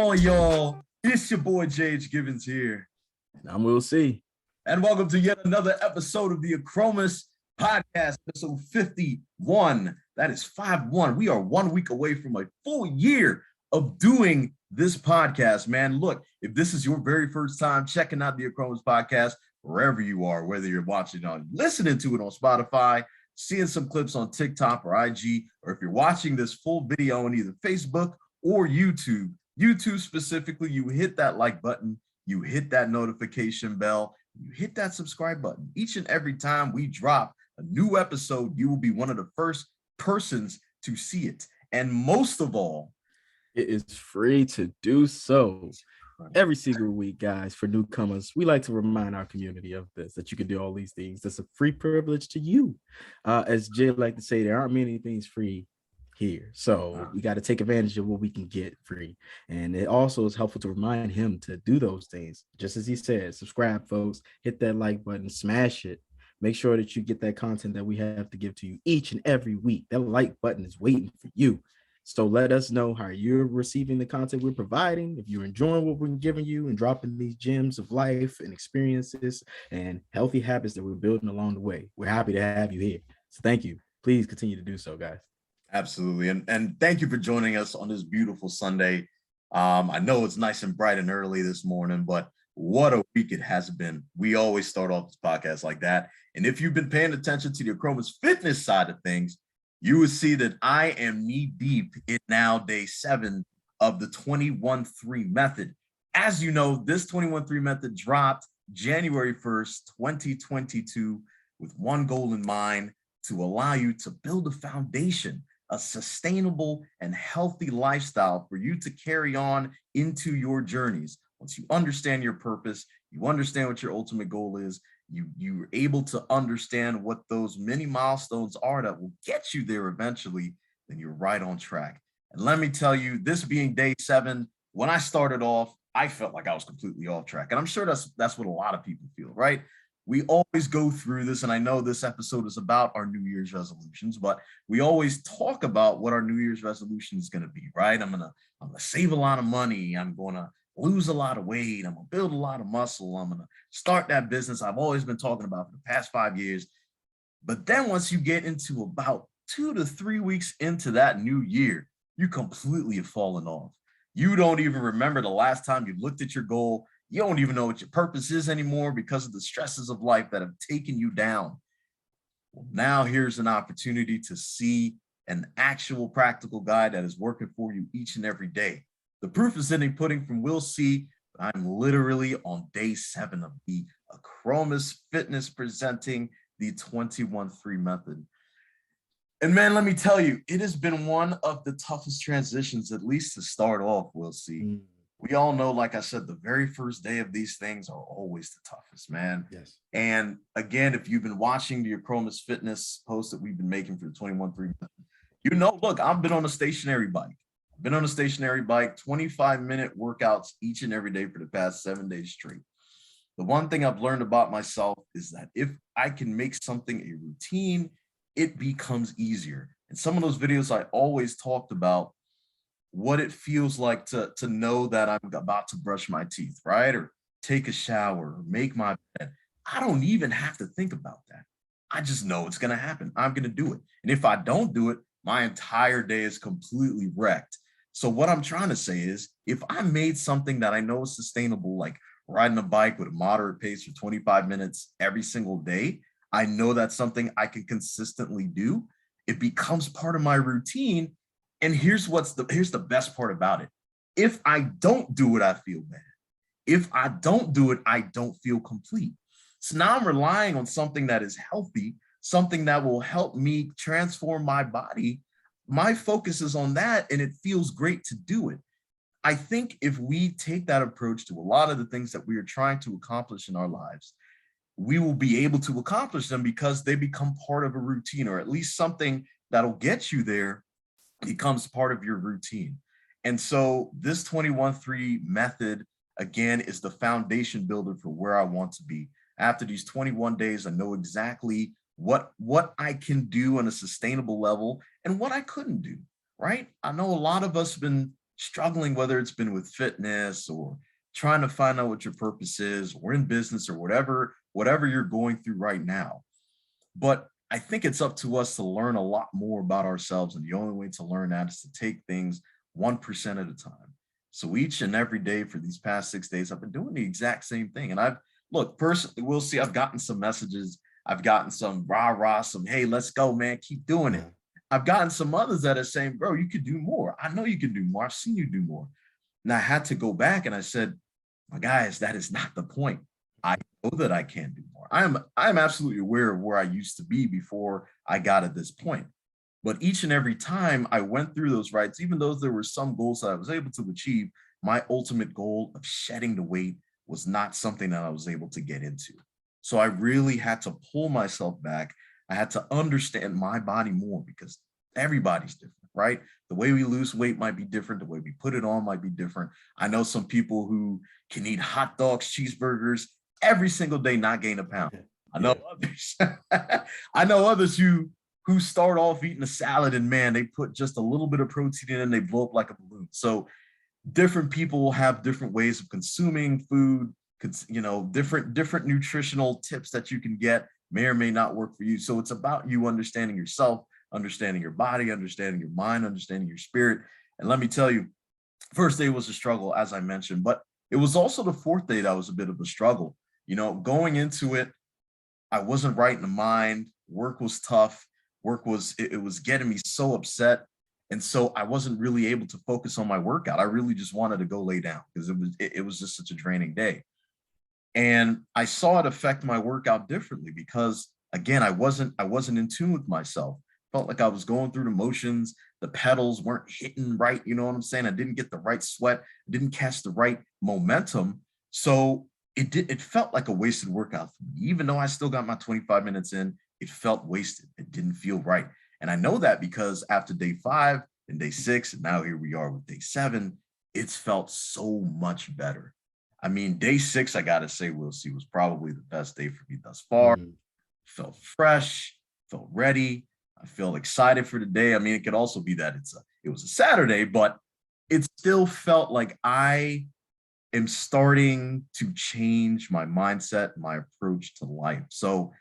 on, y'all? It's your boy Gibbons here. And I'm Will C. And welcome to yet another episode of the Achromous podcast, episode 51. That is 5-1. We are 1 week away from a full year of doing this podcast, man. Look, if this is your very first time checking out the Achromous podcast, wherever you are, whether you're watching on, listening to it on Spotify, seeing some clips on TikTok or IG, or if you're watching this full video on either Facebook or YouTube specifically, you hit that like button, you hit that notification bell, you hit that subscribe button. Each and every time we drop a new episode, you will be one of the first persons to see it. And most of all, it is free to do so. Every single week, guys, for newcomers, we like to remind our community of this, that you can do all these things. That's a free privilege to you. As Jay like to say, there aren't many things free here. So we got to take advantage of what we can get free. And it also is helpful to remind him to do those things. Just as he said, subscribe, folks, hit that like button, smash it. Make sure that you get that content that we have to give to you each and every week. That like button is waiting for you. So let us know how you're receiving the content we're providing, if you're enjoying what we're giving you and dropping these gems of life and experiences and healthy habits that we're building along the way. We're happy to have you here. So thank you. Please continue to do so, guys. Absolutely. And thank you for joining us on this beautiful Sunday. I know it's nice and bright and early this morning, but what a week it has been. We always start off this podcast like that. And if you've been paying attention to the Achromous fitness side of things, you will see that I am knee deep in now day 7 of the 21-3 method. As you know, this 21-3 method dropped January 1st, 2022, with one goal in mind: to allow you to build a foundation, a sustainable and healthy lifestyle for you to carry on into your journeys. Once you understand your purpose, you understand what your ultimate goal is, you're able to understand what those many milestones are that will get you there eventually, then you're right on track. And let me tell you, this being day 7, when I started off, I felt like I was completely off track. And I'm sure that's what a lot of people feel, right? We always go through this, and I know this episode is about our New Year's resolutions, but we always talk about what our New Year's resolution is going to be, right? I'm gonna save a lot of money. I'm gonna lose a lot of weight. I'm gonna build a lot of muscle. I'm gonna start that business I've always been talking about for the past 5 years. But then once you get into about 2 to 3 weeks into that new year, you completely have fallen off. You don't even remember the last time you looked at your goal. You don't even know what your purpose is anymore because of the stresses of life that have taken you down. Well, now here's an opportunity to see an actual practical guide that is working for you each and every day. The proof is in the pudding from Will C. I'm literally on day 7 of the Achromous Fitness presenting the 21-3 method. And man, let me tell you, it has been one of the toughest transitions, at least to start off, Will C. We all know, like I said, the very first day of these things are always the toughest, man. Yes. And again, if you've been watching the Achromous Fitness posts that we've been making for the 21-3 method, you know, look, I've been on a stationary bike. 25-minute workouts each and every day for the past 7 days straight. The one thing I've learned about myself is that if I can make something a routine, it becomes easier. In some of those videos, I always talked about what it feels like to know that I'm about to brush my teeth, right? Or take a shower, or make my bed. I don't even have to think about that. I just know it's going to happen. I'm going to do it. And if I don't do it, my entire day is completely wrecked. So what I'm trying to say is, if I made something that I know is sustainable, like riding a bike with a moderate pace for 25 minutes every single day, I know that's something I can consistently do. It becomes part of my routine. And here's the best part about it. If I don't do it, I feel bad. If I don't do it, I don't feel complete. So now I'm relying on something that is healthy, something that will help me transform my body. My focus is on that, and it feels great to do it. I think if we take that approach to a lot of the things that we are trying to accomplish in our lives, we will be able to accomplish them because they become part of a routine, or at least something that'll get you there becomes part of your routine. And so this 21-3 method, again, is the foundation builder for where I want to be. After these 21 days, I know exactly what I can do on a sustainable level and what I couldn't do, right? I know a lot of us have been struggling, whether it's been with fitness or trying to find out what your purpose is, or in business, or whatever you're going through right now. But I think it's up to us to learn a lot more about ourselves. And the only way to learn that is to take things 1% at a time. So each and every day for these past 6 days, I've been doing the exact same thing. And look, personally, we'll see, I've gotten some messages. I've gotten some rah, some, hey, let's go, man, keep doing it. I've gotten some others that are saying, bro, you could do more. I know you can do more. I've seen you do more. And I had to go back and I said, my guys, that is not the point. I know that I can do more. I'm absolutely aware of where I used to be before I got at this point. But each and every time I went through those rights, even though there were some goals that I was able to achieve, my ultimate goal of shedding the weight was not something that I was able to get into. So I really had to pull myself back. I had to understand my body more, because everybody's different, right? The way we lose weight might be different. The way we put it on might be different. I know some people who can eat hot dogs, cheeseburgers every single day, not gain a pound. I know others. I know others who start off eating a salad and, man, they put just a little bit of protein in and they blow up like a balloon. So different people will have different ways of consuming food, different nutritional tips that you can get may or may not work for you. So it's about you understanding yourself, understanding your body, understanding your mind, understanding your spirit. And let me tell you, first day was a struggle, as I mentioned, but it was also the fourth day that was a bit of a struggle. Going into it, I wasn't right in the mind. Work was tough. It was getting me so upset. And so I wasn't really able to focus on my workout. I really just wanted to go lay down because it was just such a draining day. And I saw it affect my workout differently because, again, I wasn't in tune with myself. Felt like I was going through the motions. The pedals weren't hitting right. You know what I'm saying? I didn't get the right sweat. I didn't catch the right momentum. So it felt like a wasted workout for me. Even though I still got my 25 minutes in, it felt wasted. It didn't feel right. And I know that because after day 5 and day 6, and now here we are with day 7, it's felt so much better. I mean, day 6, I got to say, we'll see, was probably the best day for me thus far. Felt fresh, felt ready. I feel excited for the day. I mean, it could also be that it was a Saturday, but it still felt like I am starting to change my mindset, my approach to life. So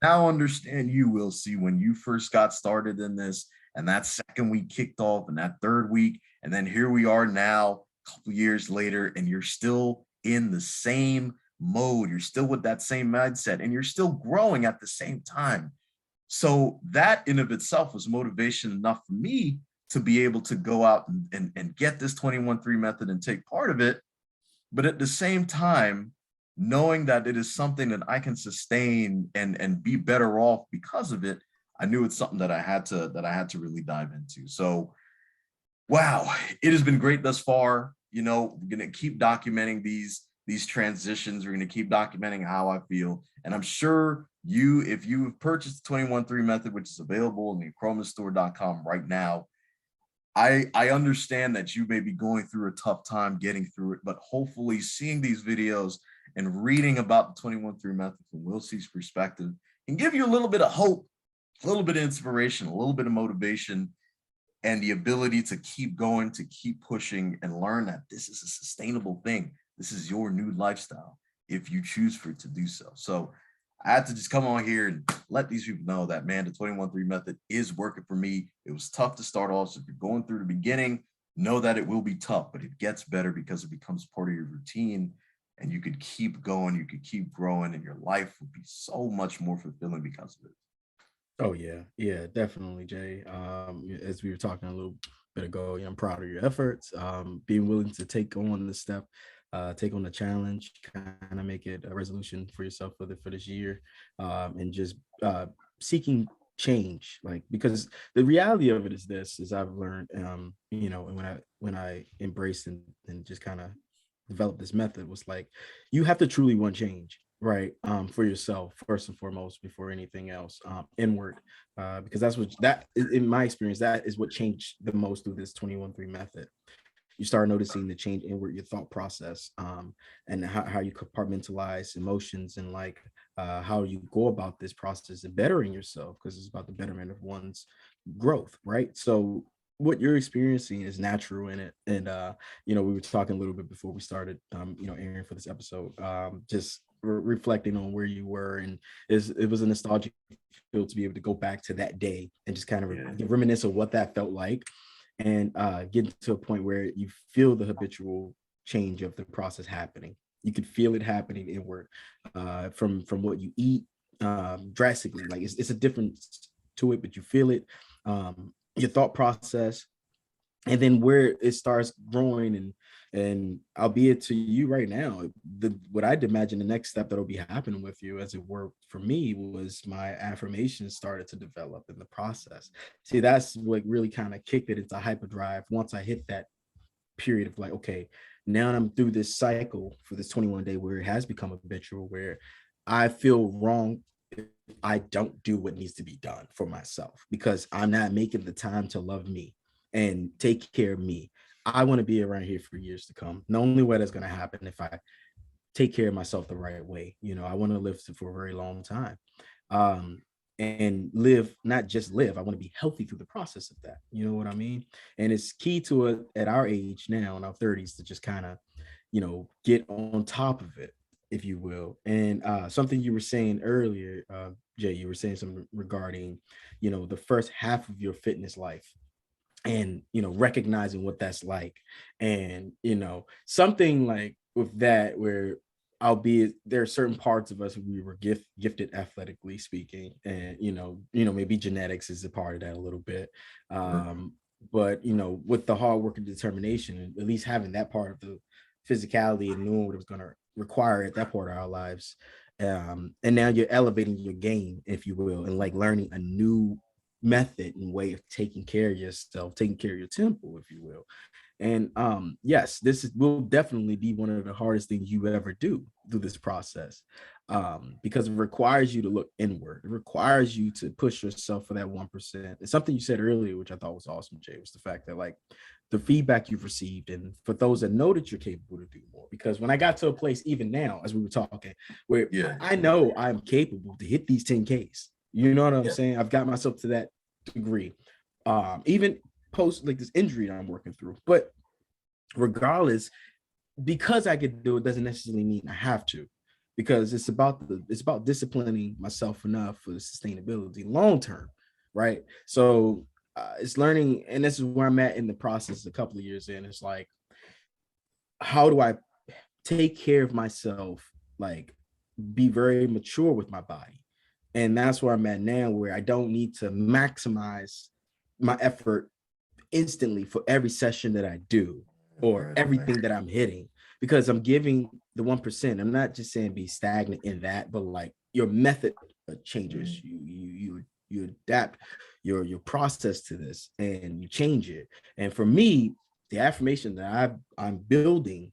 now understand, you will see, when you first got started in this, and that second week kicked off, and that third week, and then here we are now, a couple years later, and you're still in the same mode. You're still with that same mindset, and you're still growing at the same time. So that in of itself was motivation enough for me to be able to go out and get this 21-3 method and take part of it. But at the same time, knowing that it is something that I can sustain and be better off because of it, I knew it's something that I had to really dive into. So, wow, it has been great thus far. We're going to keep documenting these transitions. We're going to keep documenting how I feel. And I'm sure if you have purchased the 21-3 method, which is available in the achromoussstore.com right now, I understand that you may be going through a tough time getting through it, but hopefully seeing these videos and reading about the 21-3 method from Will C's perspective can give you a little bit of hope, a little bit of inspiration, a little bit of motivation, and the ability to keep going, to keep pushing, and learn that this is a sustainable thing. This is your new lifestyle if you choose for it to do so. So I had to just come on here and let these people know that, man, the 21-3 method is working for me. It was tough to start off. So if you're going through the beginning, know that it will be tough, but it gets better because it becomes part of your routine, and you could keep going, you could keep growing, and your life would be so much more fulfilling because of it. Oh yeah, definitely, Jay. As we were talking a little bit ago, I'm proud of your efforts. Being willing to take on the step, take on the challenge, kind of make it a resolution for yourself for this year, and just seeking change. Like, because the reality of it is this, as I've learned, and when I embraced and just kind of developed this method, was like, you have to truly want change, right? For yourself first and foremost, before anything else, inward, because that in my experience, that is what changed the most through this 21-3 method. You start noticing the change inward, your thought process, and how you compartmentalize emotions, and like how you go about this process of bettering yourself, because it's about the betterment of one's growth, right? So what you're experiencing is natural in it. And we were talking a little bit before we started airing for this episode, just reflecting on where you were, and it was a nostalgic feel to be able to go back to that day and just kind of reminisce of what that felt like, and get to a point where you feel the habitual change of the process happening. You could feel it happening inward, from what you eat, drastically. Like it's a difference to it, but you feel it, your thought process, and then where it starts growing. And albeit to you right now, what I'd imagine the next step that'll be happening with you, as it were, for me, was my affirmations started to develop in the process. See, that's what really kind of kicked it into hyperdrive once I hit that period of like, okay, now I'm through this cycle for this 21 day where it has become habitual, where I feel wrong if I don't do what needs to be done for myself, because I'm not making the time to love me and take care of me. I want to be around here for years to come. The only way that's going to happen if I take care of myself the right way. I want to live for a very long time. And live, not just live. I want to be healthy through the process of that. You know what I mean? And it's key to it at our age now, in our 30s, to just kind of, get on top of it, if you will. And something you were saying earlier, Jay, you were saying something regarding, the first half of your fitness life, and recognizing what that's like. And something like with that, where albeit there are certain parts of us we were gifted athletically speaking, and maybe genetics is a part of that a little bit, but with the hard work and determination, and at least having that part of the physicality and knowing what it was going to require at that part of our lives, and now you're elevating your game, if you will, and like learning a new method and way of taking care of yourself, taking care of your temple, if you will. And yes, will definitely be one of the hardest things you ever do through this process, because it requires you to look inward. It requires you to push yourself for that 1%. It's something you said earlier, which I thought was awesome, Jay, was the fact that like the feedback you've received, and for those that know that you're capable to do more. Because when I got to a place, even now, as we were talking, where I know I'm capable to hit these 10Ks. You know what I'm saying? I've got myself to that degree. Even post like this injury that I'm working through. But regardless, because I could do it doesn't necessarily mean I have to, because it's about disciplining myself enough for the sustainability long term, right? So it's learning, and this is where I'm at in the process a couple of years in. It's like, how do I take care of myself, like be very mature with my body? And that's where I'm at now, where I don't need to maximize my effort instantly for every session that I do, or everything that I'm hitting, because I'm giving the 1%. I'm not just saying be stagnant in that, but like your method changes. You adapt your process to this, and you change it. And for me, the affirmation that I'm building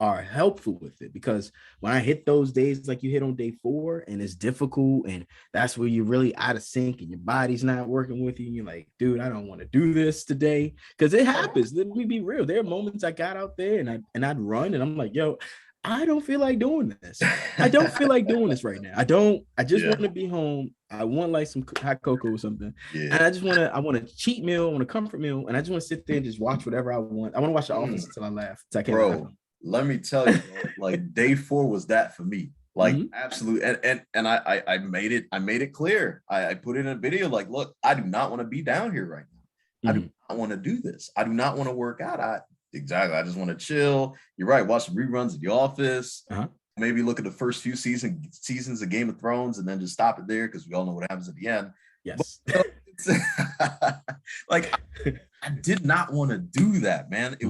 are helpful with it, because when I hit those days like you hit on day 4, and it's difficult, and that's where you're really out of sync and your body's not working with you, and you're like, dude, I don't want to do this today, because it happens. Let me be real. There are moments I got out there and I'd run, and I'm like, yo, I don't feel like doing this. I don't feel like doing this right now. I just want to be home. I want like some hot cocoa or something. And I want a cheat meal, I want a comfort meal, and I just want to sit there and just watch whatever I want. I want to watch The Office until I laugh. I can't laugh. Let me tell you, like day 4 was that for me. Like absolutely. And I made it clear. I put in a video like, look, I do not want to be down here right now. I do not want to do this. I do not want to work out. I just want to chill. You're right. Watch the reruns of The Office. Maybe look at the first few seasons of Game of Thrones, and then just stop it there, because we all know what happens at the end. Yes. But, like I did not want to do that, man. It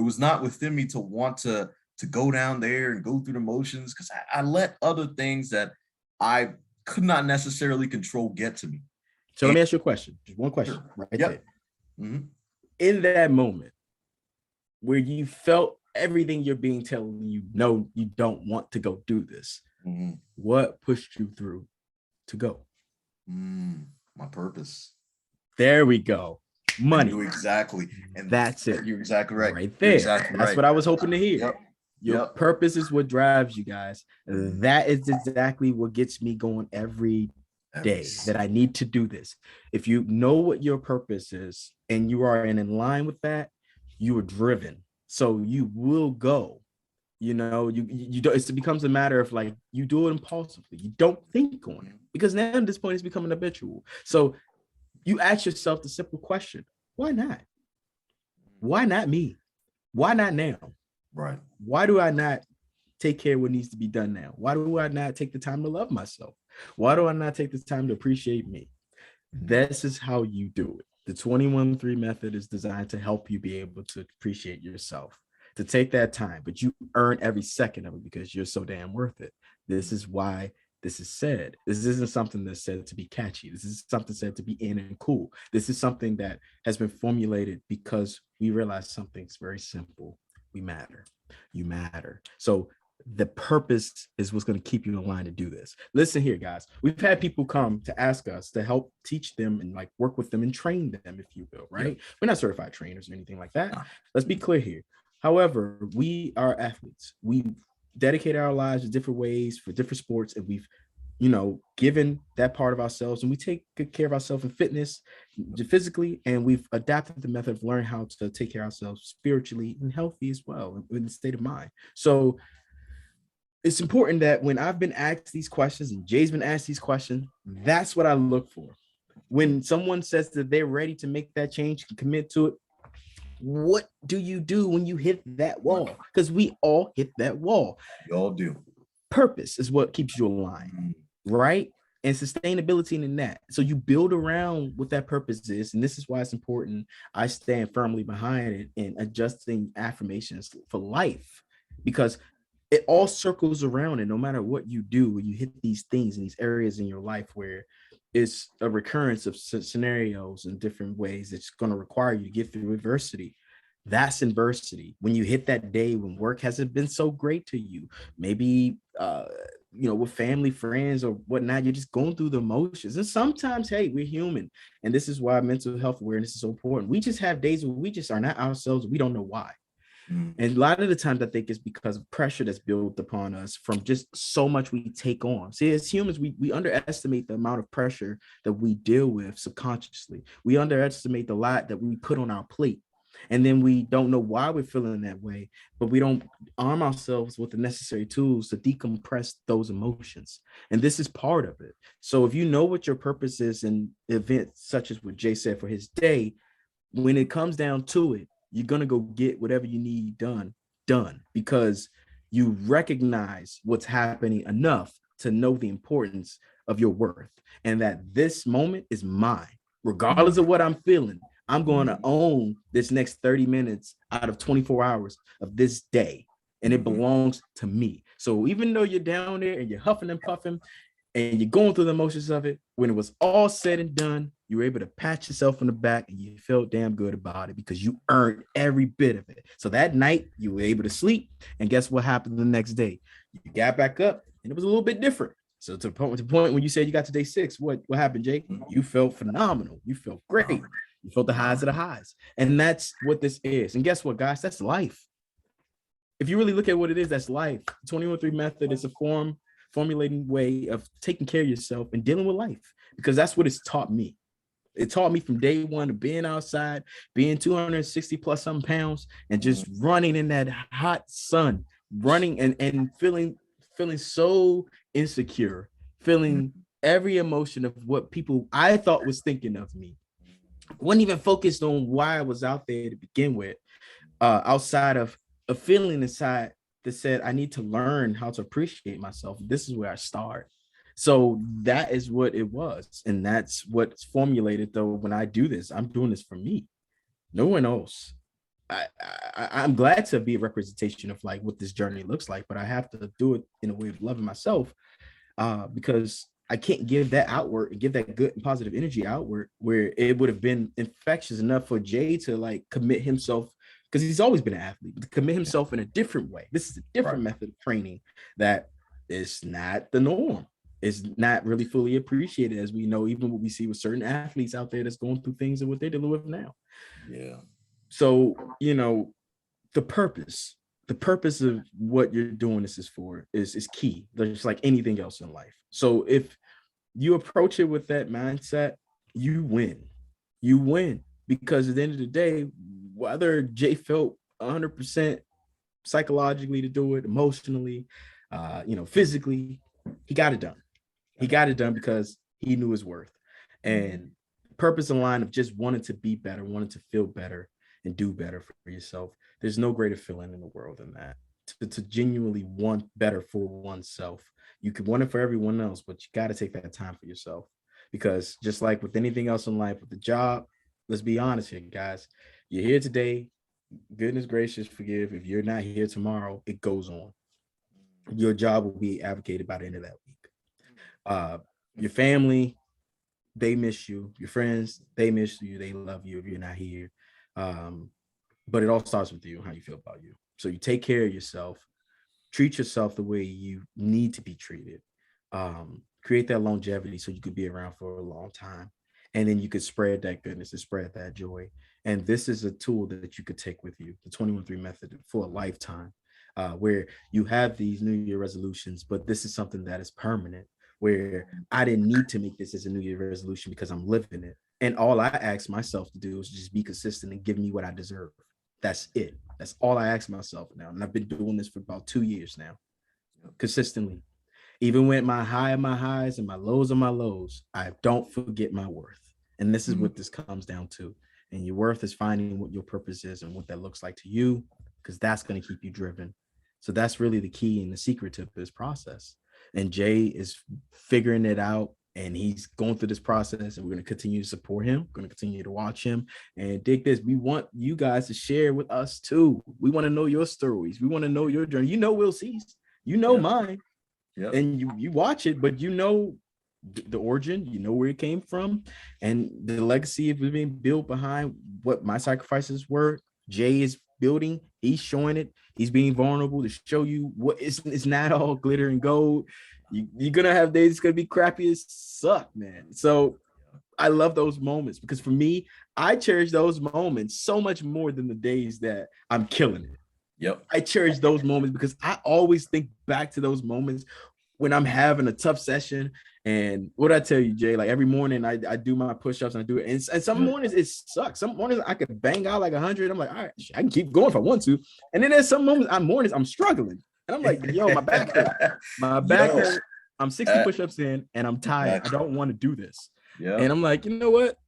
was not within me to want to go down there and go through the motions, because I let other things that I could not necessarily control get to me. So let me ask you a question. Just one question right there. In that moment where you felt everything you're being telling you, no, you don't want to go do this, what pushed you through to go? My purpose. There we go. Money. Exactly. And that's it. You're exactly right. Right there. Exactly that's right. What I was hoping to hear. Your purpose is what drives you guys. That is exactly what gets me going every day that I need to do this. If you know what your purpose is and you are in line with that, you are driven. So you will go. You know, you don't, it becomes a matter of like you do it impulsively. You don't think on it because now at this point it's becoming habitual. So you ask yourself the simple question: why not? Why not me? Why not now? Right. Why do I not take care of what needs to be done now? Why do I not take the time to love myself? Why do I not take the time to appreciate me? This is how you do it. The 21-3 method is designed to help you be able to appreciate yourself, to take that time, but you earn every second of it because you're so damn worth it. This is why this is said. This isn't something that's said to be catchy. This is something said to be in and cool. This is something that has been formulated because we realize something's very simple. We matter. You matter. So the purpose is what's going to keep you in line to do this. Listen here, guys. We've had people come to ask us to help teach them and like work with them and train them, if you will, right? Yeah. We're not certified trainers or anything like that. No. Let's be clear here. However, we are athletes. We dedicate our lives in different ways for different sports, and we've, you know, given that part of ourselves, and we take good care of ourselves in fitness, physically, and we've adapted the method of learning how to take care of ourselves spiritually and healthy as well, in the state of mind. So it's important that when I've been asked these questions and Jay's been asked these questions, that's what I look for. When someone says that they're ready to make that change and commit to it, what do you do when you hit that wall? Because we all hit that wall. We all do. Purpose is what keeps you aligned, right? And sustainability in that. So you build around what that purpose is. And this is why it's important. I stand firmly behind it in adjusting affirmations for life, because it all circles around. And no matter what you do, when you hit these things in these areas in your life where it's a recurrence of scenarios in different ways, it's going to require you to get through adversity. That's adversity. When you hit that day when work hasn't been so great to you, maybe, you know, with family, friends, or whatnot, you're just going through the motions. And sometimes, hey, we're human. And this is why mental health awareness is so important. We just have days where we just are not ourselves. We don't know why. And a lot of the times I think it's because of pressure that's built upon us from just so much we take on. See, as humans, we underestimate the amount of pressure that we deal with subconsciously. We underestimate the lot that we put on our plate. And then we don't know why we're feeling that way, but we don't arm ourselves with the necessary tools to decompress those emotions. And this is part of it. So if you know what your purpose is in events such as what Jay said for his day, when it comes down to it, you're going to go get whatever you need done, because you recognize what's happening enough to know the importance of your worth and that this moment is mine, regardless of what I'm feeling. I'm going to own this next 30 minutes out of 24 hours of this day, and it belongs to me. So even though you're down there and you're huffing and puffing and you're going through the motions of it, when it was all said and done, you were able to pat yourself on the back and you felt damn good about it because you earned every bit of it. So that night you were able to sleep, and guess what happened the next day? You got back up and it was a little bit different. So to the point when you said you got to day 6, what happened, Jake? You felt phenomenal. You felt great. You felt the highs of the highs. And that's what this is. And guess what, guys? That's life. If you really look at what it is, that's life. The 21-3 method is a formulating way of taking care of yourself and dealing with life, because that's what it's taught me. It taught me from day one of being outside, being 260 plus some pounds, and just running in that hot sun, running and feeling so insecure, feeling every emotion of what people I thought was thinking of me. I wasn't even focused on why I was out there to begin with, outside of a feeling inside that said, I need to learn how to appreciate myself. This is where I start. So that is what it was. And that's what's formulated, though. When I do this, I'm doing this for me, no one else. I'm glad to be a representation of like what this journey looks like, but I have to do it in a way of loving myself, because I can't give that outward and give that good and positive energy outward where it would have been infectious enough for Jay to like commit himself, because he's always been an athlete, but to commit himself in a different way. This is a different method of training that is not the norm. It's not really fully appreciated, as we know, even what we see with certain athletes out there that's going through things and what they're dealing with now. Yeah. So, you know, the purpose of what you're doing this is for is key. Just like anything else in life. So if you approach it with that mindset, you win. You win because at the end of the day, whether Jay felt 100% psychologically to do it, emotionally, physically, he got it done. He got it done because he knew his worth. And purpose in line of just wanting to be better, wanting to feel better and do better for yourself. There's no greater feeling in the world than that. To genuinely want better for oneself. You could want it for everyone else, but you got to take that time for yourself. Because just like with anything else in life, with the job, let's be honest here, guys. You're here today. Goodness gracious, forgive. If you're not here tomorrow, it goes on. Your job will be advocated by the end of that week. Your family, they miss you. Your friends, they miss you. They love you if you're not here. But it all starts with you, how you feel about you. So you take care of yourself, treat yourself the way you need to be treated. Create that longevity so you could be around for a long time. And then you could spread that goodness and spread that joy. And this is a tool that you could take with you, the 21-3 method, for a lifetime, where you have these New Year resolutions, but this is something that is permanent, where I didn't need to make this as a New Year resolution because I'm living it. And all I ask myself to do is just be consistent and give me what I deserve. That's it. That's all I ask myself now. And I've been doing this for about 2 years now, consistently. Even with my high of my highs and my lows of my lows, I don't forget my worth. And this is what this comes down to. And your worth is finding what your purpose is and what that looks like to you, because that's going to keep you driven. So that's really the key and the secret to this process. And Jay is figuring it out, and he's going through this process, and we're going to continue to support him. We're going to continue to watch him and dig this. We want you guys to share with us too. We want to know your stories. We want to know your journey. You know Will C's, you know mine. Yep. And you watch it, but you know the origin, you know where it came from, and the legacy of being built behind what my sacrifices were. Jay is building, he's showing it, he's being vulnerable to show you what it's not all glitter and gold. You're gonna have days it's gonna be crappy as suck, man. So I love those moments, because for me, I cherish those moments so much more than the days that I'm killing it. Yep. I cherish those moments because I always think back to those moments when I'm having a tough session. And what I tell you, Jay, like every morning I do my push-ups and I do it. And some mornings it sucks. Some mornings I could bang out like 100. I'm like, all right, I can keep going if I want to. And then there's some mornings I'm struggling. And I'm like, yo, my back hurt. My back hurt. I'm 60 push-ups in and I'm tired. I don't want to do this. Yeah. And I'm like, you know what?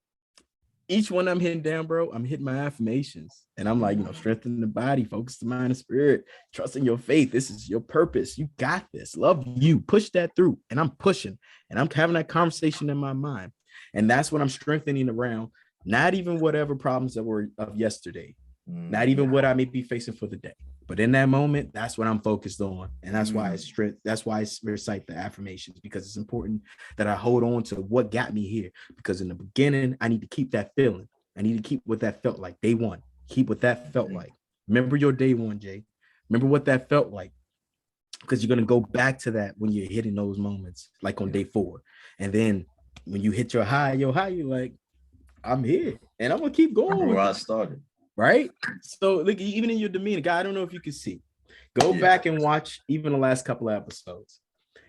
Each one I'm hitting down, bro, I'm hitting my affirmations. And I'm like, strengthen the body, focus the mind and spirit, trust in your faith. This is your purpose. You got this. Love you. Push that through. And I'm pushing. And I'm having that conversation in my mind. And that's what I'm strengthening around. Not even whatever problems that were of yesterday. Not even what I may be facing for the day. But in that moment, that's what I'm focused on. And that's why it's strength. That's why I recite the affirmations, because it's important that I hold on to what got me here. Because in the beginning, I need to keep that feeling. I need to keep what that felt like day one. Keep what that felt like. Remember your day one, Jay. Remember what that felt like. Because you're going to go back to that when you're hitting those moments, like on day 4. And then when you hit your high, you're like, I'm here. And I'm going to keep going. Where I started. Right? So look, even in your demeanor, guy, I don't know if you can see. Go back and watch even the last couple of episodes.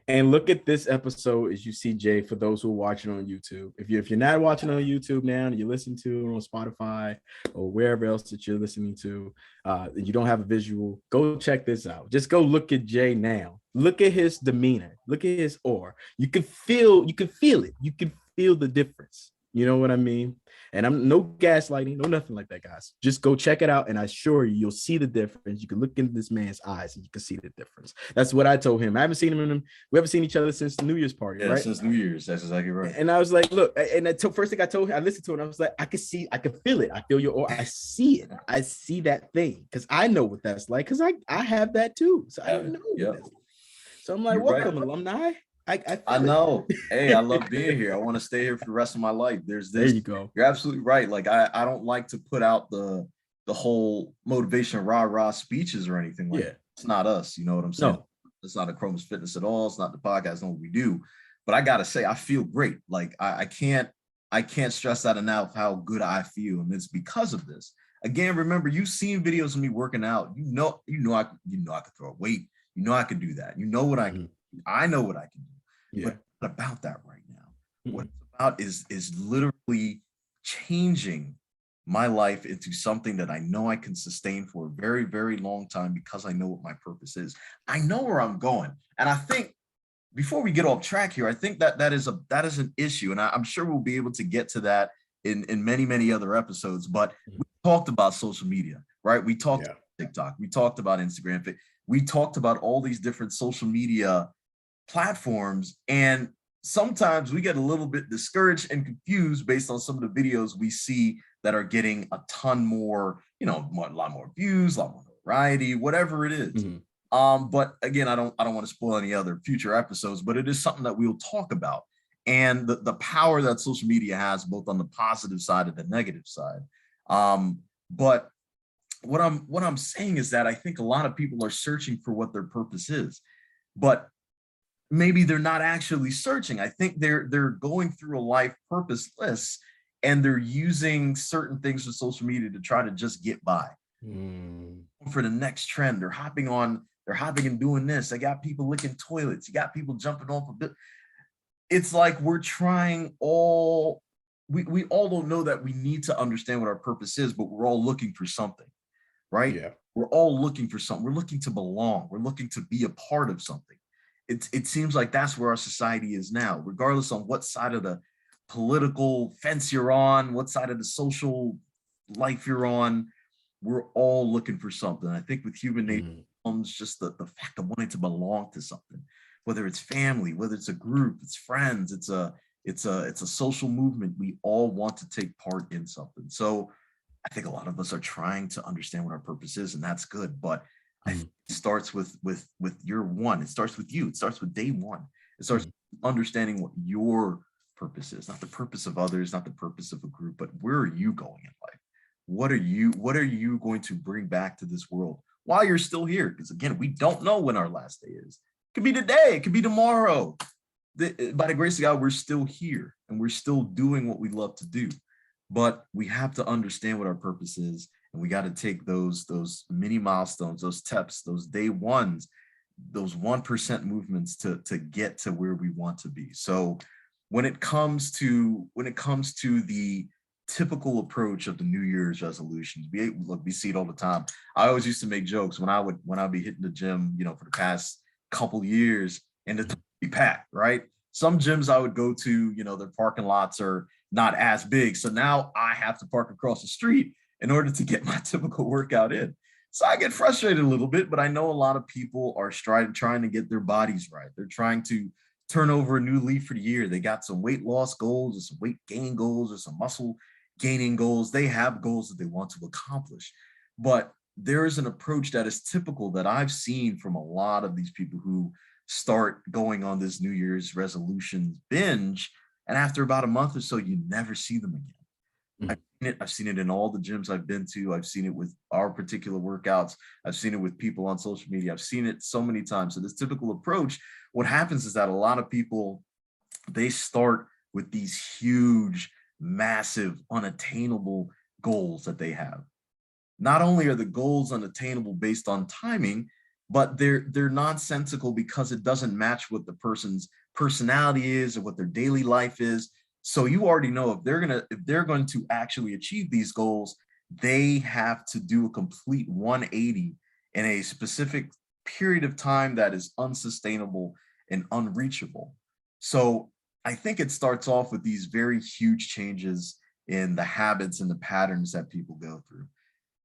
And look at this episode as you see Jay, for those who are watching on YouTube. If you're not watching on YouTube now and you listen to it on Spotify or wherever else that you're listening to, and you don't have a visual, go check this out. Just go look at Jay now. Look at his demeanor. Look at his aura. You can feel it. You can feel the difference. You know what I mean? And I'm no gaslighting, no nothing like that, guys. Just go check it out, and I assure you, you'll see the difference. You can look into this man's eyes, and you can see the difference. That's what I told him. I haven't seen him. We haven't seen each other since the New Year's party, right? Since New Year's. That's exactly right. And I was like, look, and first thing I told him, I listened to it, and I was like, I can feel it. I feel your aura. I see it. I see that thing, because I know what that's like, because I have that too. So I know. Yep. So I'm like, you're welcome, right, alumni. I know. Hey, I love being here. I want to stay here for the rest of my life. There's this. There you go. You're absolutely right. Like I don't like to put out the whole motivation rah-rah speeches or anything like that. It's not us. You know what I'm saying? No. It's not Achromous Fitness at all. It's not the podcast. Not what we do. But I gotta say, I feel great. Like I can't stress that enough how good I feel, and it's because of this. Again, remember, you've seen videos of me working out. You know I could throw a weight. You know I could do that. You know what I can. I know what I can do. Yeah. But about that right now. What it's about is literally changing my life into something that I know I can sustain for a very, very long time because I know what my purpose is. I know where I'm going. And I think before we get off track here, I think that is an issue. And I'm sure we'll be able to get to that in many, many other episodes. But we talked about social media, right? We talked about TikTok, we talked about Instagram, we talked about all these different social media platforms. And sometimes we get a little bit discouraged and confused based on some of the videos we see that are getting a ton more, a lot more views, a lot more variety, whatever it is. But again, I don't want to spoil any other future episodes, but it is something that we'll talk about, and the power that social media has both on the positive side and the negative side. But what I'm saying is that I think a lot of people are searching for what their purpose is, but maybe they're not actually searching. I think they're going through a life purposeless, and they're using certain things with social media to try to just get by for the next trend. They're hopping and doing this. I got people licking toilets. You got people jumping off a bit. It's like we all don't know that we need to understand what our purpose is, but we're all looking for something, right? Yeah. We're all looking for something. We're looking to belong. We're looking to be a part of something. It seems like that's where our society is now, regardless on what side of the political fence you're on, what side of the social life you're on. We're all looking for something. I think with human nature comes just the fact of wanting to belong to something, whether it's family, whether it's a group, it's friends, it's a social movement. We all want to take part in something. So I think a lot of us are trying to understand what our purpose is, and that's good. But I think it starts with your one. It starts with you. It starts with day one. It starts understanding what your purpose is, not the purpose of others, not the purpose of a group, but where are you going in life? What are you going to bring back to this world while you're still here? Because again, we don't know when our last day is. It could be today, it could be tomorrow. By the grace of God, we're still here and we're still doing what we love to do. But we have to understand what our purpose is, and we got to take those mini milestones, those steps, those day ones, those 1% movements to get to where we want to be. So when it comes to the typical approach of the New Year's resolutions, we see it all the time. I always used to make jokes when I'd be hitting the gym, for the past couple years, and it'd be packed, right? Some gyms I would go to, their parking lots are not as big. So now I have to park across the street in order to get my typical workout in. So I get frustrated a little bit, but I know a lot of people are trying to get their bodies right. They're trying to turn over a new leaf for the year. They got some weight loss goals or some weight gain goals or some muscle gaining goals. They have goals that they want to accomplish. But there is an approach that is typical that I've seen from a lot of these people who start going on this New Year's resolution binge. And after about a month or so, you never see them again. I've seen it in all the gyms I've been to. I've seen it with our particular workouts. I've seen it with people on social media. I've seen it so many times. So this typical approach, what happens is that a lot of people, they start with these huge, massive, unattainable goals that they have. Not only are the goals unattainable based on timing, but they're nonsensical because it doesn't match what the person's personality is or what their daily life is. So you already know if they're going to actually achieve these goals, they have to do a complete 180 in a specific period of time that is unsustainable and unreachable. So I think it starts off with these very huge changes in the habits and the patterns that people go through.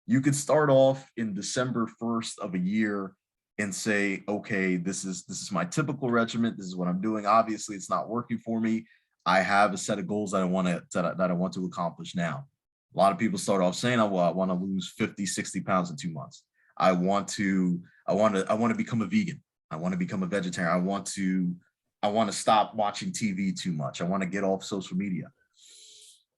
You could start off in December 1st of a year and say, okay, this is my typical regimen. This is what I'm doing. Obviously, it's not working for me. I have a set of goals that I want to accomplish now. A lot of people start off saying, well, I want to lose 50, 60 pounds in 2 months. I want to become a vegan. I want to become a vegetarian. I want to stop watching TV too much. I want to get off social media.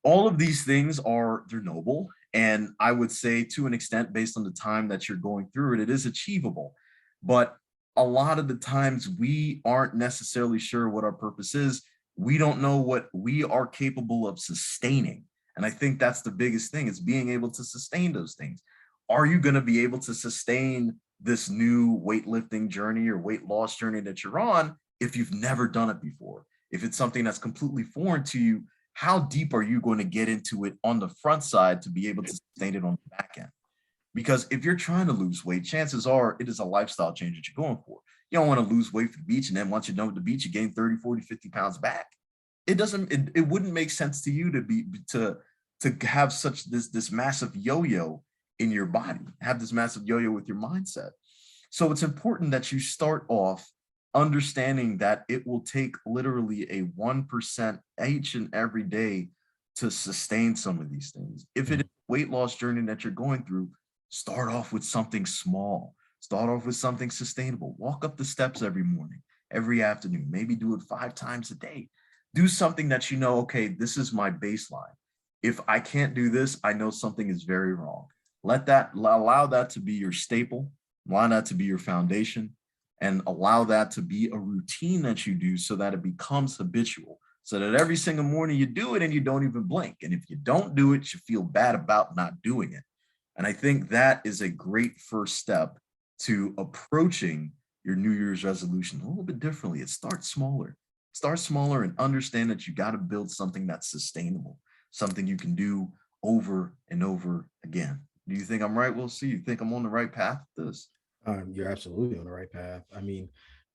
All of these things they're noble. And I would say to an extent, based on the time that you're going through it is achievable. But a lot of the times we aren't necessarily sure what our purpose is. We don't know what we are capable of sustaining. And I think that's the biggest thing, is being able to sustain those things. Are you going to be able to sustain this new weightlifting journey or weight loss journey that you're on if you've never done it before? if it's something that's completely foreign to you, how deep are you going to get into it on the front side to be able to sustain it on the back end? Because if you're trying to lose weight, chances are it is a lifestyle change that you're going for. You don't want to lose weight for the beach, and then once you're done with the beach, you gain 30, 40, 50 pounds back. It wouldn't make sense to you to have such this massive yo-yo in your body, have this massive yo-yo with your mindset. So it's important that you start off understanding that it will take literally a 1% each and every day to sustain some of these things. If it is a weight loss journey that you're going through, start off with something small. Start off with something sustainable. Walk up the steps every morning, every afternoon, maybe do it 5 times a day. Do something that you know, okay, this is my baseline. If I can't do this, I know something is very wrong. Allow that to be your staple, allow that to be your foundation, and allow that to be a routine that you do so that it becomes habitual, so that every single morning you do it and you don't even blink. And if you don't do it, you feel bad about not doing it. And I think that is a great first step to approaching your New Year's resolution a little bit differently. It starts smaller. Start smaller and understand that you got to build something that's sustainable, something you can do over and over again. Do you think I'm right? We'll see. You think I'm on the right path with this? You're absolutely on the right path. I mean,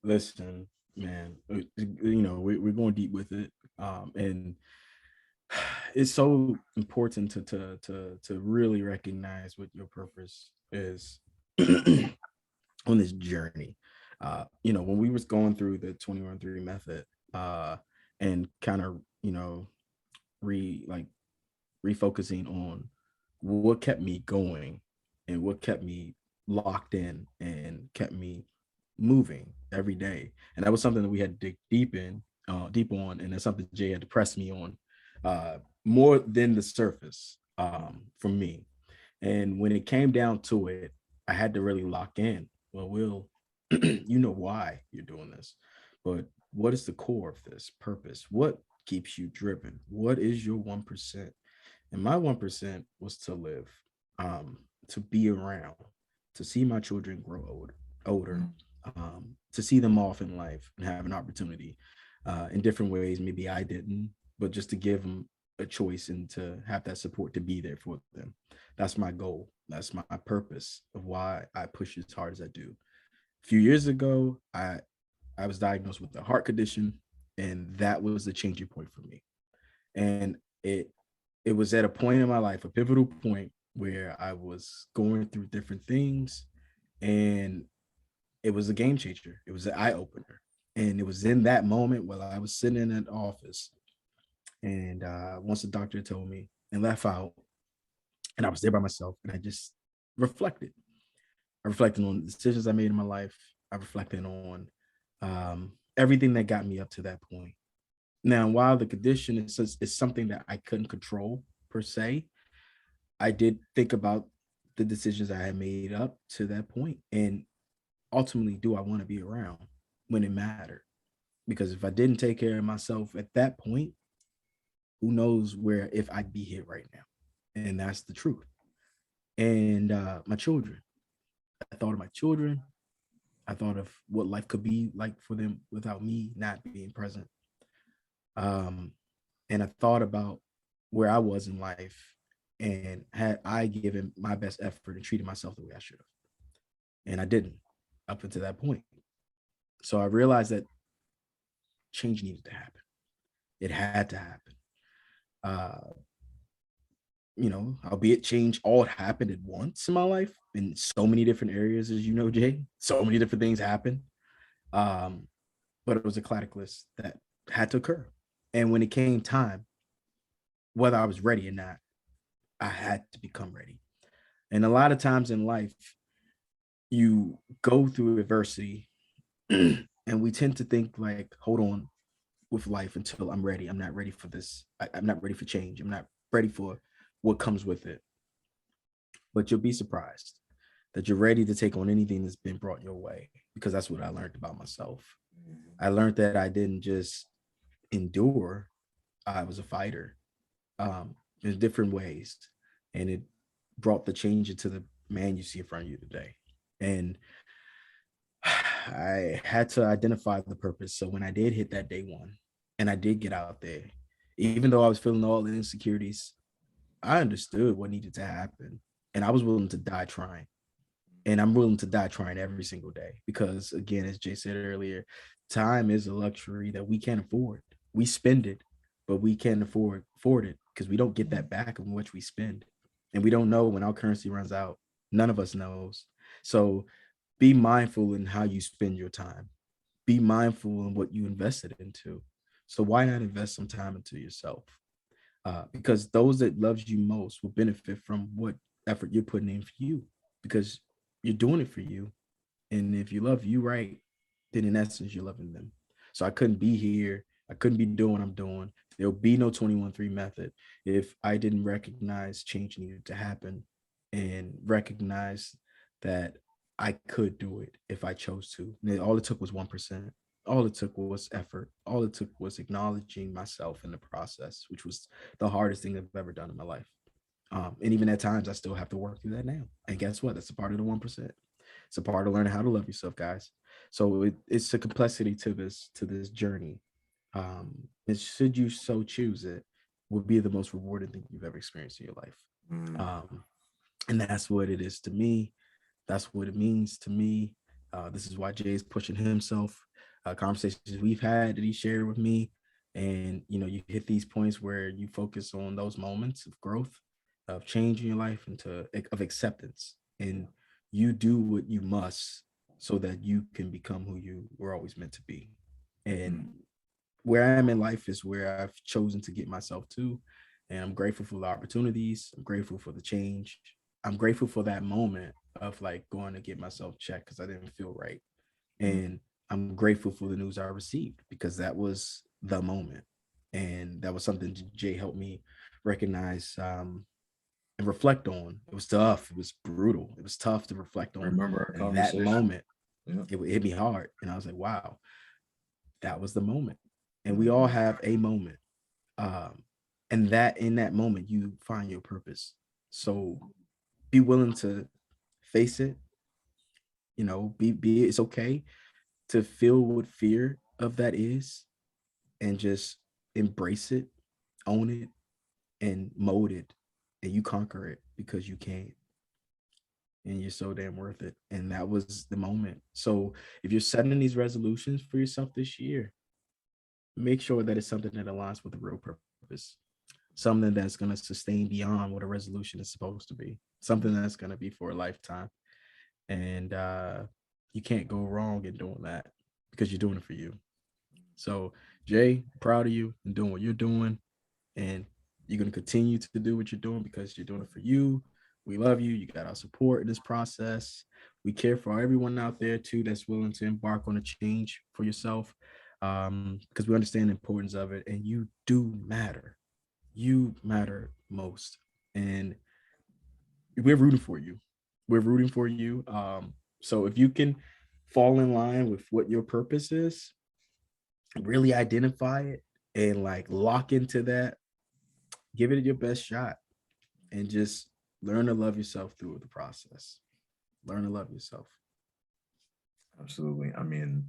listen, man, we're going deep with it. And it's so important to really recognize what your purpose is on this journey. When we was going through the 21-3 method, and kind of, refocusing on what kept me going and what kept me locked in and kept me moving every day. And that was something that we had to dig deep on, and that's something Jay had to press me on, more than the surface, for me. And when it came down to it, I had to really lock in. Well, Will, you know why you're doing this, but what is the core of this purpose? What keeps you driven? What is your 1%? And my 1% was to live, to be around, to see my children grow older, to see them off in life and have an opportunity, in different ways. Maybe I didn't, but just to give them a choice and to have that support to be there for them. That's my goal. That's my purpose of why I push as hard as I do. A few years ago, I was diagnosed with a heart condition, and that was the changing point for me. And it was at a point in my life, a pivotal point, where I was going through different things, and it was a game changer. It was an eye opener. And it was in that moment while I was sitting in that office, and once the doctor told me and left out, and I was there by myself, and I just reflected. I reflected on the decisions I made in my life. I reflected on, everything that got me up to that point. Now, while the condition is something that I couldn't control per se, I did think about the decisions I had made up to that point, and ultimately, do I want to be around when it mattered? Because if I didn't take care of myself at that point, who knows where if I'd be here right now? And that's the truth. And my children, I thought of my children. I thought of what life could be like for them without me not being present. Um, and I thought about where I was in life, and had I given my best effort and treated myself the way I should have. And I didn't up until that point. So I realized that change needed to happen. It had to happen. Uh, albeit change all happened at once in my life in so many different areas, as you know, Jay. So many different things happened. Um, but it was a catalyst that had to occur. And when it came time, whether I was ready or not, I had to become ready. And a lot of times in life, you go through adversity, and we tend to think like, hold on with life until I'm ready. I'm not ready for this. I'm not ready for change. I'm not ready for what comes with it. But you'll be surprised that you're ready to take on anything that's been brought your way, because that's what I learned about myself. I learned that I didn't just endure, I was a fighter, in different ways. And it brought the change into the man you see in front of you today. And I had to identify the purpose. So when I did hit that day one, And I did get out there. Even though I was feeling all the insecurities, I understood what needed to happen. And I was willing to die trying. And I'm willing to die trying every single day because, again, as Jay said earlier, time is a luxury that we can't afford. We spend it, but we can't afford it because we don't get that back in which we spend. And we don't know when our currency runs out. None of us knows. So be mindful in how you spend your time. Be mindful in what you invested into. So why not invest some time into yourself? Because those that loves you most will benefit from what effort you're putting in for you, because you're doing it for you. And if you love you right, then in essence, you're loving them. So I couldn't be here. I couldn't be doing what I'm doing. There'll be no 21-3 method if I didn't recognize change needed to happen and recognize that I could do it if I chose to. And all it took was 1%. All it took was effort. All it took was acknowledging myself in the process, which was the hardest thing I've ever done in my life. And even at times, I still have to work through that now. And guess what? That's a part of the 1%. It's a part of learning how to love yourself, guys. So it's a complexity to this journey. And should you so choose it, will be the most rewarding thing you've ever experienced in your life. Um, and that's what it is to me. That's what it means to me. This is why Jay is pushing himself. Conversations we've had that he shared with me, and you hit these points where you focus on those moments of growth, of change in your life, of acceptance, and you do what you must so that you can become who you were always meant to be. And where I am in life is where I've chosen to get myself to. And I'm grateful for the opportunities. I'm grateful for the change. I'm grateful for that moment of like going to get myself checked because I didn't feel right. And I'm grateful for the news I received because that was the moment. And that was something Jay helped me recognize and reflect on. It was tough. It was brutal. It was tough to reflect on. Remember our And that conversation? moment, Yeah. it hit me hard. And I was like, wow, that was the moment. And we all have a moment. And that in that moment, you find your purpose. So be willing to face it. Be it's okay to feel what fear of that is and just embrace it, own it, and mold it. And you conquer it because you can. And you're so damn worth it. And that was the moment. So if you're setting these resolutions for yourself this year, make sure that it's something that aligns with the real purpose, something that's going to sustain beyond what a resolution is supposed to be, something that's going to be for a lifetime. And you can't go wrong in doing that because you're doing it for you. So, Jay, proud of you and doing what you're doing. And you're going to continue to do what you're doing because you're doing it for you. We love you. You got our support in this process. We care for everyone out there too that's willing to embark on a change for yourself, because we understand the importance of it. And you do matter. You matter most. And we're rooting for you. We're rooting for you. So if you can fall in line with what your purpose is, really identify it and like lock into that, give it your best shot and just learn to love yourself through the process. Learn to love yourself. Absolutely. I mean,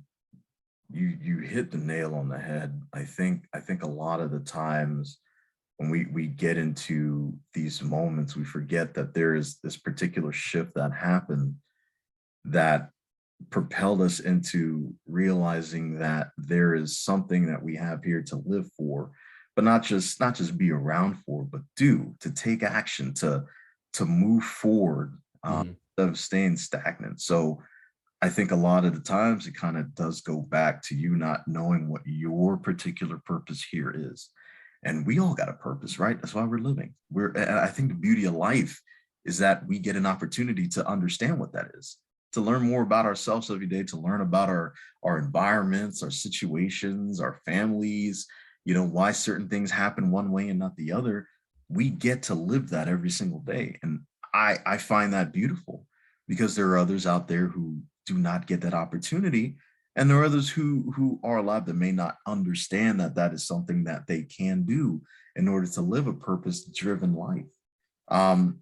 you hit the nail on the head. I think a lot of the times when we get into these moments, we forget that there is this particular shift that happened that propelled us into realizing that there is something that we have here to live for, but not just be around for, but to take action, to move forward, Mhm. instead of staying stagnant. So I think a lot of the times it kind of does go back to you not knowing what your particular purpose here is. And we all got a purpose, right? That's why we're living. And I think the beauty of life is that we get an opportunity to understand what that is, to learn more about ourselves every day, to learn about our environments, our situations, our families, why certain things happen one way and not the other. We get to live that every single day. And I find that beautiful because there are others out there who do not get that opportunity. And there are others who are alive that may not understand that that is something that they can do in order to live a purpose-driven life.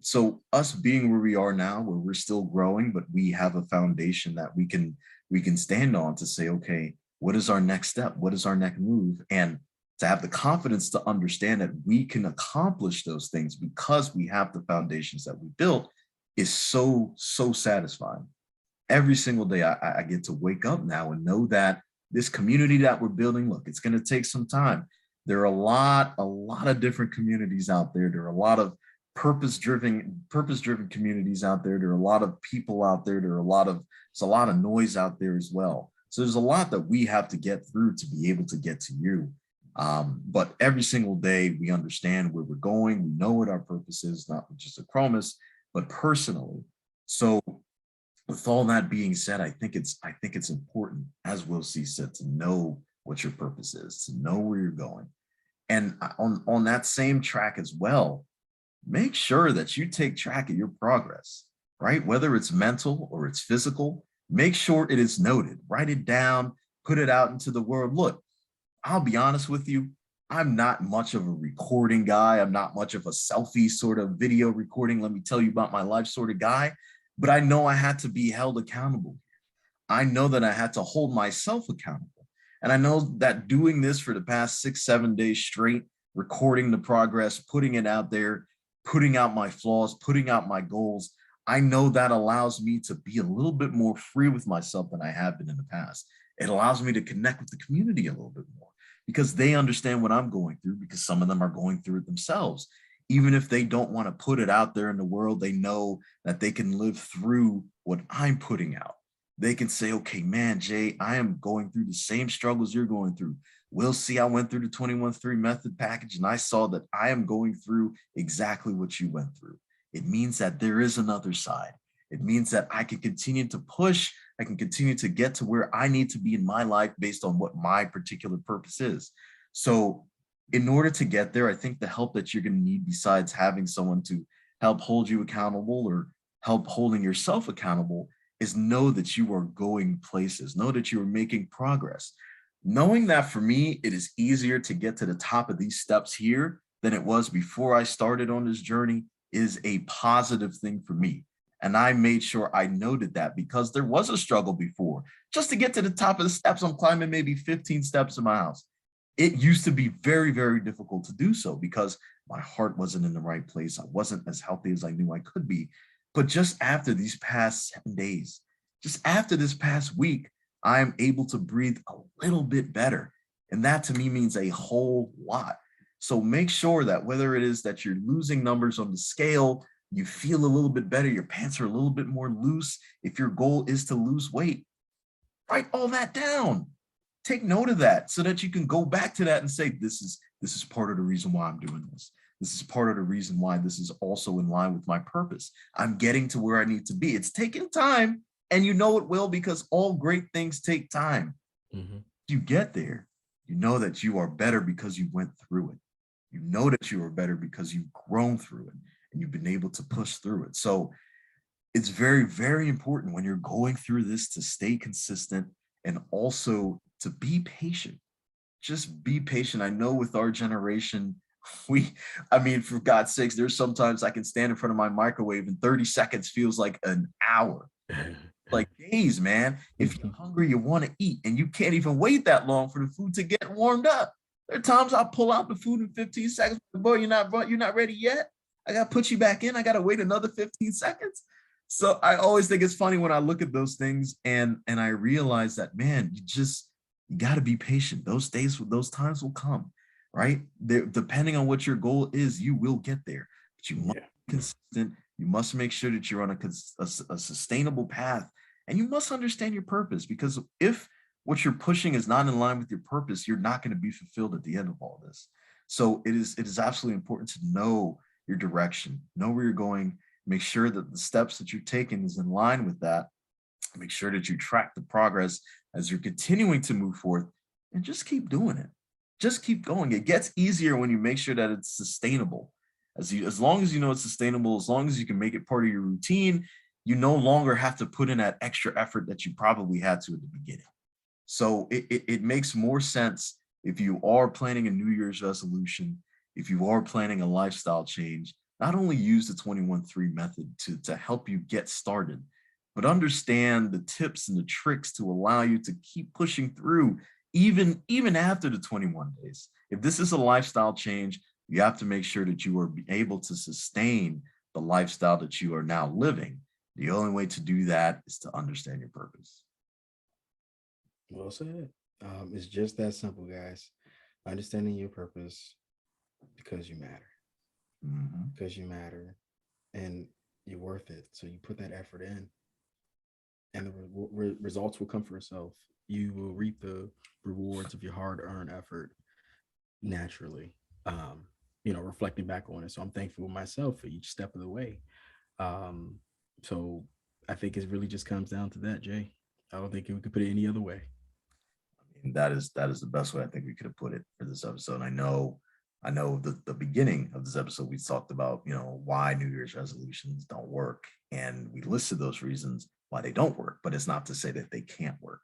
So us being where we are now, where we're still growing, but we have a foundation that we can stand on to say, okay, what is our next step? What is our next move? And to have the confidence to understand that we can accomplish those things because we have the foundations that we built is so, so satisfying. Every single day I get to wake up now and know that this community that we're building, look, it's going to take some time. There are a lot of different communities out there. There are a lot of purpose-driven communities out there. There are a lot of people out there. There's a lot of noise out there as well. So there's a lot that we have to get through to be able to get to you. But every single day we understand where we're going. We know what our purpose is, not just Achromous, but personally. So with all that being said, I think it's important, as Will C said, to know what your purpose is, to know where you're going. And on that same track as well, make sure that you take track of your progress, right? Whether it's mental or it's physical, make sure it is noted, write it down, put it out into the world. Look, I'll be honest with you, I'm not much of a recording guy. I'm not much of a selfie sort of video recording, let me tell you about my life sort of guy, but I know I had to be held accountable. I know that I had to hold myself accountable. And I know that doing this for the past 6-7 days straight, recording the progress, putting it out there, putting out my flaws, putting out my goals, I know that allows me to be a little bit more free with myself than I have been in the past. It allows me to connect with the community a little bit more because they understand what I'm going through, because some of them are going through it themselves. Even if they don't want to put it out there in the world, they know that they can live through what I'm putting out. They can say, okay, man, Jay, I am going through the same struggles you're going through. We'll see, I went through the 21-3 method package and I saw that I am going through exactly what you went through. It means that there is another side. It means that I can continue to push. I can continue to get to where I need to be in my life based on what my particular purpose is. So in order to get there, I think the help that you're going to need, besides having someone to help hold you accountable or help holding yourself accountable, is know that you are going places, know that you are making progress. Knowing that for me, it is easier to get to the top of these steps here than it was before I started on this journey is a positive thing for me. And I made sure I noted that because there was a struggle before. Just to get to the top of the steps, I'm climbing maybe 15 steps in my house. It used to be very, very difficult to do so because my heart wasn't in the right place. I wasn't as healthy as I knew I could be. But just after these past 7 days, just after this past week, I am able to breathe a little bit better. And that to me means a whole lot. So make sure that whether it is that you're losing numbers on the scale, you feel a little bit better, your pants are a little bit more loose. If your goal is to lose weight, write all that down. Take note of that so that you can go back to that and say, this is part of the reason why I'm doing this. This is part of the reason why this is also in line with my purpose. I'm getting to where I need to be. It's taking time, and you know it will, because all great things take time. Mm-hmm. You get there, you know that you are better because you went through it. You know that you are better because you've grown through it and you've been able to push through it. So it's very, very important when you're going through this to stay consistent and also to be patient. Just be patient. I know with our generation, I mean, for God's sakes, there's sometimes I can stand in front of my microwave and 30 seconds feels like an hour. Like days, man. If you're hungry, you want to eat, and you can't even wait that long for the food to get warmed up. There are times I pull out the food in 15 seconds. Boy, you're not ready yet. I got to put you back in. I got to wait another 15 seconds. So I always think it's funny when I look at those things and I realize that, man, you got to be patient. Those times will come, right? Depending on what your goal is, you will get there. But you must be consistent. You must make sure that you're on a sustainable path, and you must understand your purpose, because if what you're pushing is not in line with your purpose, you're not going to be fulfilled at the end of all this. So it is absolutely important to know your direction, know where you're going, make sure that the steps that you're taking is in line with that. Make sure that you track the progress as you're continuing to move forth, and just keep doing it. Just keep going. It gets easier when you make sure that it's sustainable. As long as you know it's sustainable, as long as you can make it part of your routine, you no longer have to put in that extra effort that you probably had to at the beginning. So it makes more sense if you are planning a New Year's resolution, if you are planning a lifestyle change, not only use the 21-3 method to help you get started, but understand the tips and the tricks to allow you to keep pushing through even after the 21 days. If this is a lifestyle change, you have to make sure that you are able to sustain the lifestyle that you are now living. The only way to do that is to understand your purpose. Well said. It's just that simple, guys. Understanding your purpose because you matter. Because you matter and you're worth it. So you put that effort in and the results will come for itself. You will reap the rewards of your hard-earned effort naturally, reflecting back on it. So I'm thankful myself for each step of the way. So I think it really just comes down to that, Jay. I don't think we could put it any other way. I mean, that is the best way I think we could have put it for this episode. I know the beginning of this episode, we talked about, why New Year's resolutions don't work. And we listed those reasons why they don't work, but it's not to say that they can't work.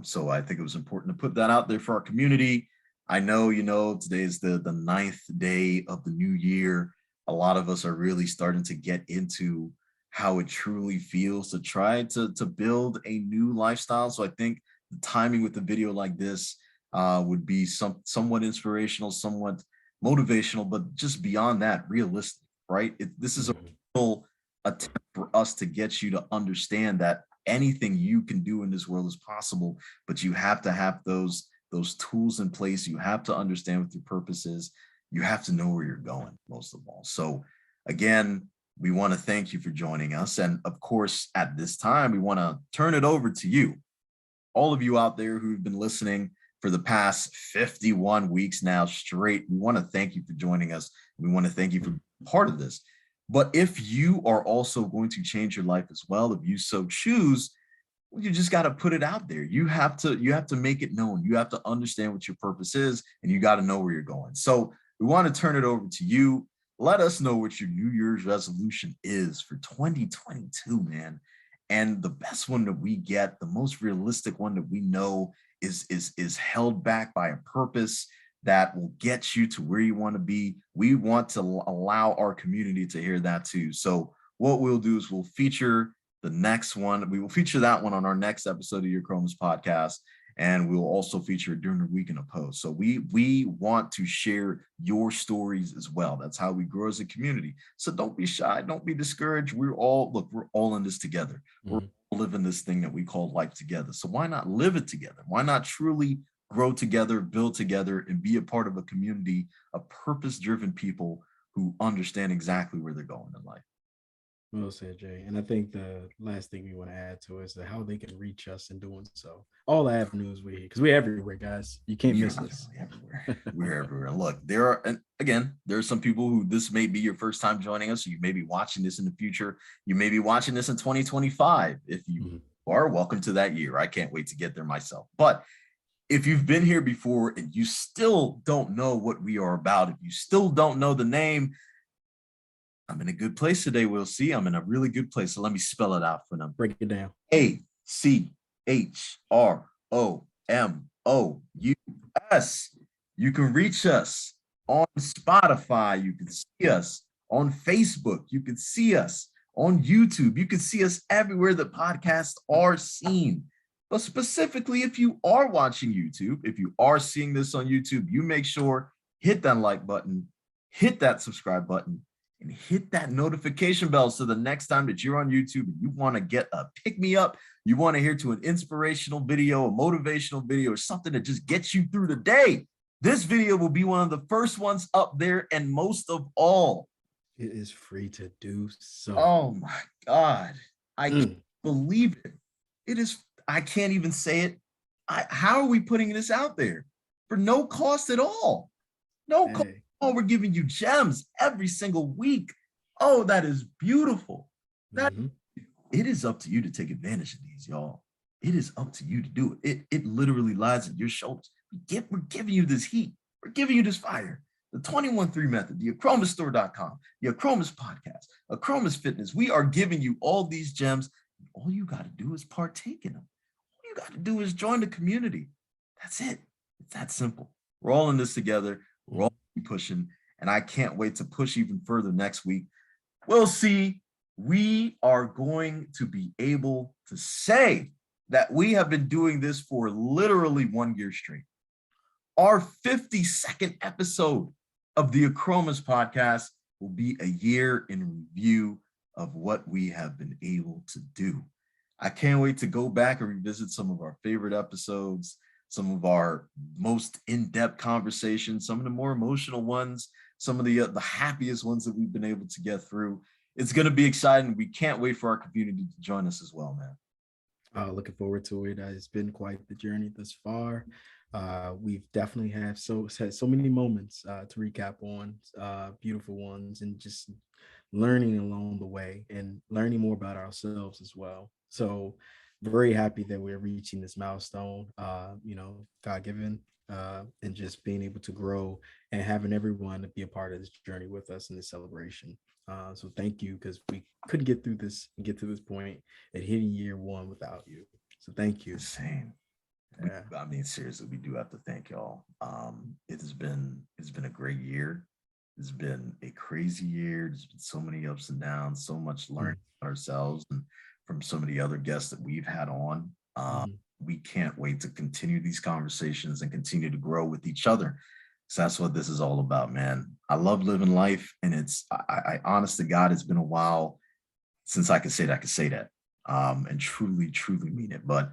So I think it was important to put that out there for our community. I know, today is the 9th day of the new year. A lot of us are really starting to get into how it truly feels to try to build a new lifestyle. So I think the timing with the video like this would be somewhat inspirational, somewhat motivational, but just beyond that, realistic, right? This is a real attempt for us to get you to understand that anything you can do in this world is possible, but you have to have those tools in place. You have to understand what your purpose is. You have to know where you're going, most of all. So again, we want to thank you for joining us. And of course, at this time, we want to turn it over to you, all of you out there who've been listening for the past 51 weeks now straight. We want to thank you for joining us. We want to thank you for being part of this. But if you are also going to change your life as well, if you so choose, you just got to put it out there. You have to make it known. You have to understand what your purpose is, and you got to know where you're going. So we want to turn it over to you. Let us know what your New Year's resolution is for 2022, man. And the best one that we get, the most realistic one that we know is held back by a purpose that will get you to where you want to be. We want to allow our community to hear that too. So what we'll do is we'll feature the next one. We will feature that one on our next episode of your Achromous podcast. And we'll also feature it during the week in a post. So we want to share your stories as well. That's how we grow as a community. So don't be shy. Don't be discouraged. We're all in this together. We're all living this thing that we call life together. So why not live it together? Why not truly grow together, build together, and be a part of a community of purpose-driven people who understand exactly where they're going in life? Well said, Jay. And I think the last thing we want to add to is how they can reach us in doing so. All the avenues we're here, because we're everywhere, guys. You can't miss us. Everywhere. We're everywhere. Look, there are some people who this may be your first time joining us. You may be watching this in the future. You may be watching this in 2025. If you are, welcome to that year. I can't wait to get there myself. But if you've been here before and you still don't know what we are about, if you still don't know the name, I'm in a good place today. We'll see. I'm in a really good place. So let me spell it out for them. Break it down. ACHROMOUS. You can reach us on Spotify. You can see us on Facebook. You can see us on YouTube. You can see us everywhere that podcasts are seen. But specifically, if you are watching YouTube, if you are seeing this on YouTube, you make sure hit that like button, hit that subscribe button, and hit that notification bell so the next time that you're on YouTube and you want to get a pick-me-up, you want to hear to an inspirational video, a motivational video, or something that just gets you through the day, this video will be one of the first ones up there. And most of all, it is free to do so. Oh my God. I can't believe it. It is, I can't even say it. How are we putting this out there? For no cost at all. No cost. Oh, we're giving you gems every single week. Oh, that is beautiful. It is up to you to take advantage of these, y'all. It is up to you to do it. It literally lies at your shoulders. We're giving you this heat. We're giving you this fire. The 21-3 method, the achromoussstore.com, the Achromous podcast, Achromous fitness. We are giving you all these gems. All you got to do is partake in them. All you got to do is join the community. That's it. It's that simple. We're all in this together. We're all pushing, and I can't wait to push even further next week. We'll see. We are going to be able to say that we have been doing this for literally 1 year straight. Our 52nd episode of the Achromous podcast will be a year in review of what we have been able to do. I can't wait to go back and revisit some of our favorite episodes, some of our most in-depth conversations, some of the more emotional ones, some of the happiest ones that we've been able to get through. It's going to be exciting. We can't wait for our community to join us as well, man. Looking forward to it. It's been quite the journey thus far. We've definitely had so many moments to recap on, beautiful ones, and just learning along the way and learning more about ourselves as well. So very happy that we're reaching this milestone, God-given, and just being able to grow and having everyone to be a part of this journey with us in this celebration. So thank you, because we couldn't get through this and get to this point and hitting year 1 without you. So thank you. Insane. Yeah. I mean, seriously, we do have to thank y'all. It's been a great year. It's been a crazy year. There's been so many ups and downs, so much learning ourselves and from some of the other guests that we've had on. We can't wait to continue these conversations and continue to grow with each other. So that's what this is all about, man. I love living life, and I honest to God, it's been a while since I could say that, and truly mean it. But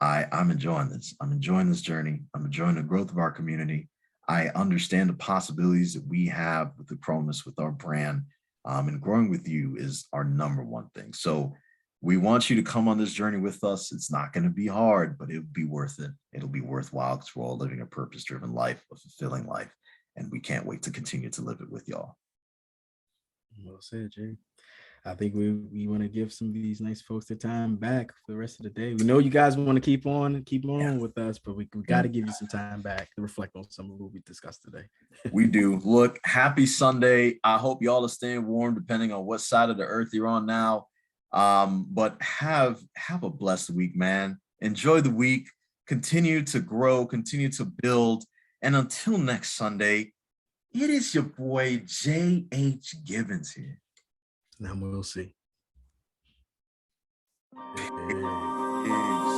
I'm enjoying this. I'm enjoying this journey. I'm enjoying the growth of our community. I understand the possibilities that we have with the Achromous, with our brand, and growing with you is our number one thing. So we want you to come on this journey with us. It's not going to be hard, but it'll be worth it. It'll be worthwhile because we're all living a purpose-driven life, a fulfilling life, and we can't wait to continue to live it with y'all. Well said, Jay. I think we want to give some of these nice folks their time back for the rest of the day. We know you guys want to keep on with us, but we got to give you some time back to reflect on some of what we discussed today. We do. Look, happy Sunday. I hope y'all are staying warm, depending on what side of the earth you're on now. But have a blessed week, man. Enjoy the week. Continue to grow. Continue to build. And until next Sunday, it is your boy J.H. Gibbons here. Now we'll see. Peace.